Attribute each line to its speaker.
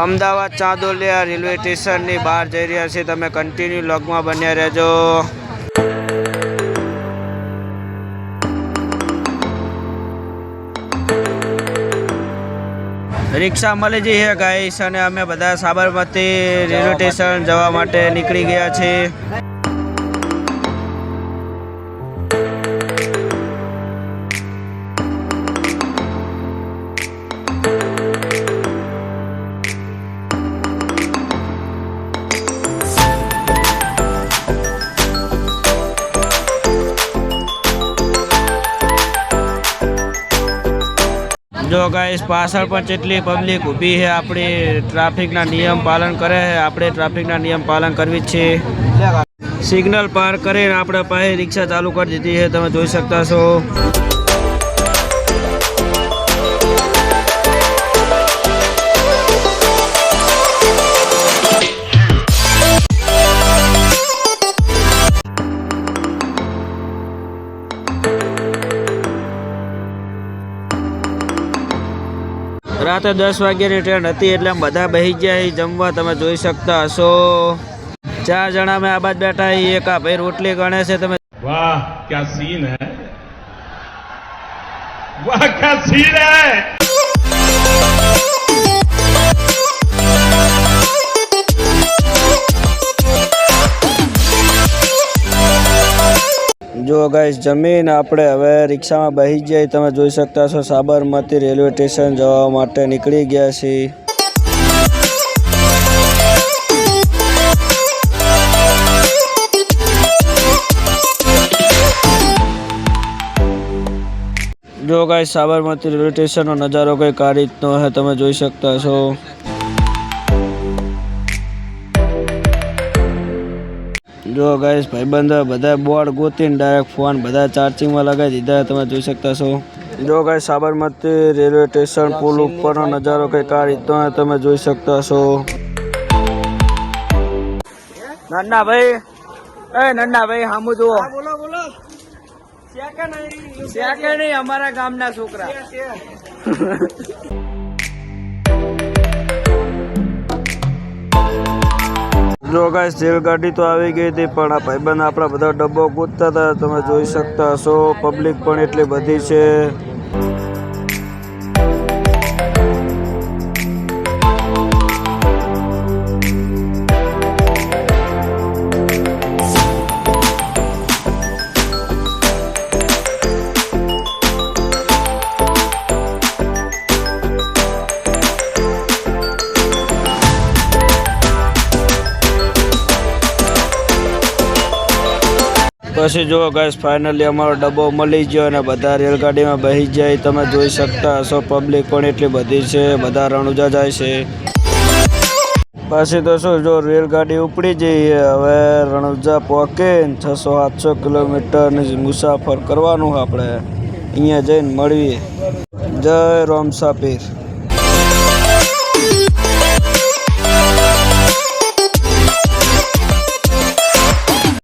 Speaker 1: Ahmedabad ચાંદોલિયા railway સ્ટેશનની બહાર જઈ રહ્યા છીએ. તમે કન્ટિન્યુ લોગમાં બન્યા રહેજો. રિક્ષા મળી જઈ છે ગાઈસ, અને અમે બધા સાબરમતી રેલવે સ્ટેશન જવા માટે નીકળી ગયા છીએ. જો ગાઈસ પાછળ પણ જેટલી પબ્લિક ઊભી છે, આપણે ટ્રાફિકના નિયમ પાલન કરે છે. આપણે ટ્રાફિકના નિયમ પાલન કરવી જ છે. સિગ્નલ પાર કરીને આપણે પાસે રિક્ષા ચાલુ કરી દીધી છે, તમે જોઈ શકતા છો. રાતે 10 વાગ્યાની ટ્રેન હતી એટલે બધા બેસી ગયા જમવા. તમે જોઈ શકતા હશો 4 જણા મેં આ બાદ બેઠા. એક આ ભાઈ રોટલી ગણે છે. તમે
Speaker 2: વાહ ક્યા સીન હે, વાહ ક્યા સીન હે.
Speaker 1: જો ગાઈસ જમીન આપણે હવે રિક્ષામાં બેસી જાય. તમે જોઈ શકતા છો સાબરમતી રેલવે સ્ટેશન જવા માટે નીકળી ગયા છીએ. જો ગાઈસ સાબરમતી રેલવે સ્ટેશનનો નજારો કંઈક આ રીતનો છે, તમે જોઈ શકતા છો. જો ગાઈસ ભાઈબંધ બધા બોર્ડ ગોતીને ડાયરેક્ટ ફોન બધા ચાર્જિંગમાં લગાવી દીધા. તમે જોઈ શકતા છો. જો ગાઈસ સાબરમતી રેલવે સ્ટેશન પુલ ઉપરનો નજારો કંઈક આ રીતનો તમે જોઈ શકતા છો. નન્ના ભાઈ હામુ જુઓ. બોલો બોલો. નહીં અમારા ગામના છોકરા. જો ગાઈસ રેલગાડી તો આવી ગઈ હતી, પણ આ ભાઈબંધ આપણા બધા ડબ્બો કૂદતા હતા. તમે જોઈ શકતા હશો. પબ્લિક પણ એટલી બધી છે. પછી જો ગાઈસ ફાઇનલી અમારો ડબ્બો મળી ગયો અને બધા રેલગાડીમાં બેસી જાય. તમે જોઈ શકતા હશો. પબ્લિક પણ એટલી બધી છે. બધા રણુજા જાય છે. પછી તો શું, જો રેલગાડી ઉપડી જઈએ હવે રણુજા પહોંચીને 600-700 કિલોમીટરની મુસાફર કરવાનું. આપણે અહીંયા જઈને મળીએ. જય રોમસાપીર.